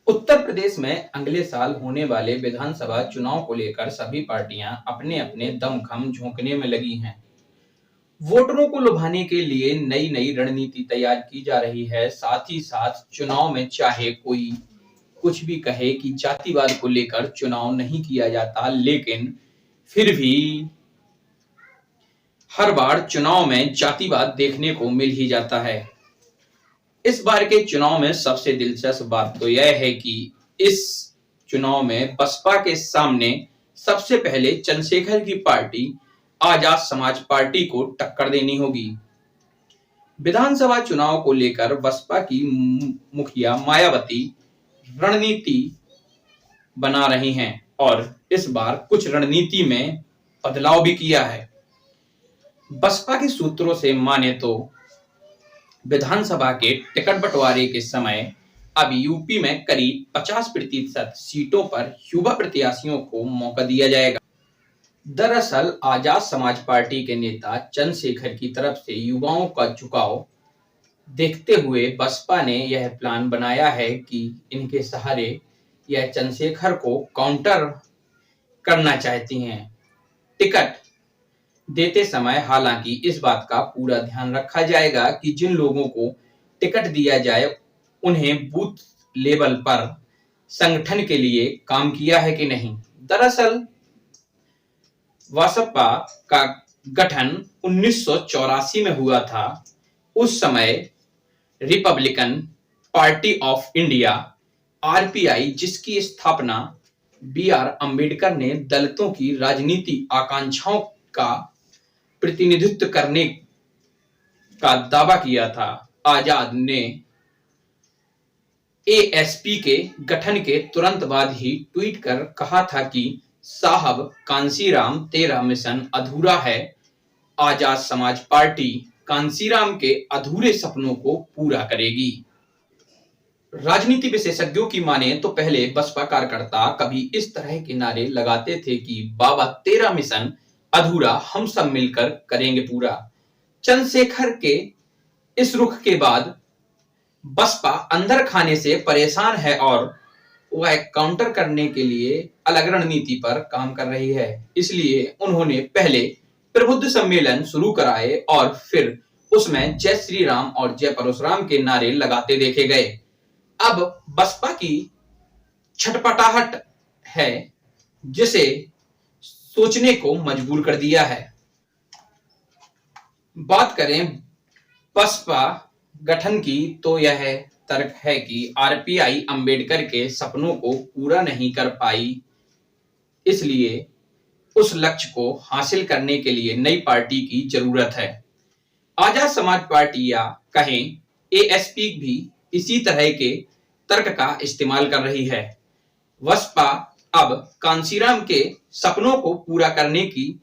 उत्तर प्रदेश में अगले साल होने वाले विधानसभा चुनाव को लेकर सभी पार्टियां अपने-अपने दमखम झोंकने में लगी हैं। वोटरों को लुभाने के लिए नई-नई रणनीति तैयार की जा रही है। साथ ही साथ चुनाव में चाहे कोई कुछ भी कहे कि जातिवाद को लेकर चुनाव नहीं किया जाता, लेकिन फिर भी हर बार चुनाव में जातिवाद देखने को मिल ही जाता है। इस बार के चुनाव में सबसे दिलचस्प बात तो यह है कि इस चुनाव में बसपा के सामने सबसे पहले चंद्रशेखर की पार्टी आजाद समाज पार्टी को टक्कर देनी होगी। विधानसभा चुनाव को लेकर बसपा की मुखिया मायावती रणनीति बना रही हैं और इस बार कुछ रणनीति में बदलाव भी किया है। बसपा के सूत्रों से माने तो विधानसभा के टिकट बंटवारे के समय अब यूपी में करीब 50% सीटों पर युवा प्रत्याशियों को मौका दिया जाएगा। दरअसल आजाद समाज पार्टी के नेता चंद्रशेखर की तरफ से युवाओं का झुकाव देखते हुए बसपा ने यह प्लान बनाया है कि इनके सहारे यह चंद्रशेखर को काउंटर करना चाहती हैं। टिकट देते समय हालांकि इस बात का पूरा ध्यान रखा जाएगा कि जिन लोगों को टिकट दिया जाए उन्हें बूथ लेवल पर संगठन के लिए काम किया है कि नहीं। दरअसल बसपा का गठन 1984 में हुआ था। उस समय Republican party of India RPI, जिसकी स्थापना बी.आर. अंबेडकर ने दलितों की राजनीति आकांक्षाओं का प्रतिनिधित्व करने का दावा किया था। आजाद ने एएसपी के गठन के तुरंत बाद ही ट्वीट कर कहा था कि साहब कांसीराम तेरा मिशन अधूरा है। आजाद समाज पार्टी कांसीराम के अधूरे सपनों को पूरा करेगी। राजनीति विशेषज्ञों की माने तो पहले बसपा कार्यकर्ता कभी इस तरह के नारे लगाते थे कि बाबा तेरा मिशन अधूरा, हम सब मिलकर करेंगे पूरा। चंद्रशेखर के इस रुख के बाद बसपा अंदर खाने से परेशान है और वह काउंटर करने के लिए अलग रणनीति पर काम कर रही है। इसलिए उन्होंने पहले प्रबुद्ध सम्मेलन शुरू कराए और फिर उसमें जय श्री राम और जय परशुराम के नारे लगाते देखे गए। अब बसपा की छटपटाहट है जिसे सोचने को मजबूर कर दिया है। बात करें बसपा गठन की तो यह तर्क है कि आरपीआई अंबेडकर के सपनों को पूरा नहीं कर पाई, इसलिए उस लक्ष्य को हासिल करने के लिए नई पार्टी की जरूरत है। आजाद समाज पार्टी या कहें एएसपी भी इसी तरह के तर्क का इस्तेमाल कर रही है। बसपा अब कांसीराम के सपनों को पूरा करने की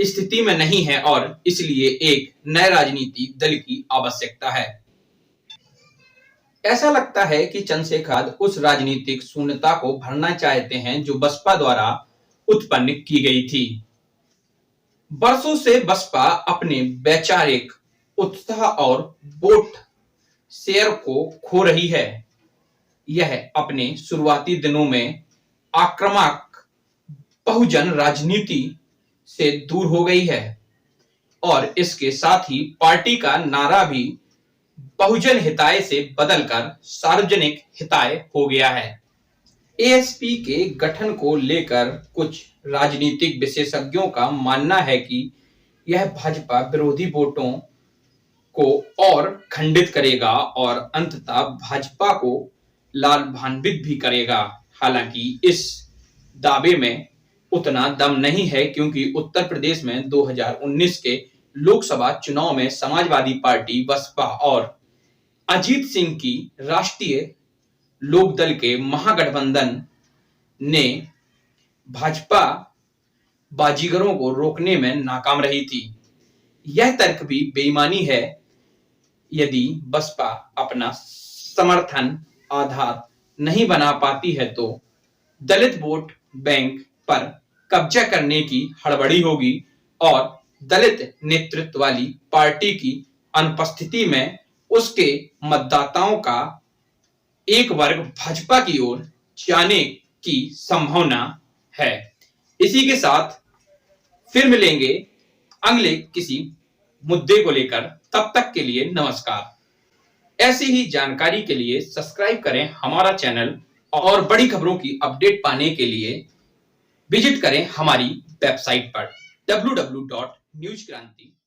स्थिति में नहीं है और इसलिए एक नए राजनीति दल की आवश्यकता है। ऐसा लगता है कि चंद्रशेखर उस राजनीतिक शून्यता को भरना चाहते हैं जो बसपा द्वारा उत्पन्न की गई थी। बरसों से बसपा अपने वैचारिक उत्साह और वोट शेयर को खो रही है। यह अपने शुरुआती दिनों में आक्रामक बहुजन राजनीति से दूर हो गई है और इसके साथ ही पार्टी का नारा भी बहुजन हिताय से बदलकर सार्वजनिक हिताय हो गया है। एएसपी के गठन को लेकर कुछ राजनीतिक विशेषज्ञों का मानना है कि यह भाजपा विरोधी वोटों को और खंडित करेगा और अंततः भाजपा को लाभान्वित भी करेगा। हालांकि इस दावे में उतना दम नहीं है क्योंकि उत्तर प्रदेश में 2019 के लोकसभा चुनाव में समाजवादी पार्टी बसपा और अजीत सिंह की राष्ट्रीय लोकदल के महागठबंधन ने भाजपा बाजीगरों को रोकने में नाकाम रही थी। यह तर्क भी बेईमानी है। यदि बसपा अपना समर्थन आधार नहीं बना पाती है तो दलित वोट बैंक पर कब्जा करने की हड़बड़ी होगी और दलित नेतृत्व वाली पार्टी की अनुपस्थिति में उसके मतदाताओं का एक वर्ग भाजपा की ओर जाने की संभावना है। इसी के साथ फिर मिलेंगे अगले किसी मुद्दे को लेकर। तब तक के लिए नमस्कार। ऐसी ही जानकारी के लिए सब्सक्राइब करें हमारा चैनल और बड़ी खबरों की अपडेट पाने के लिए विजिट करें हमारी वेबसाइट पर www.newscranti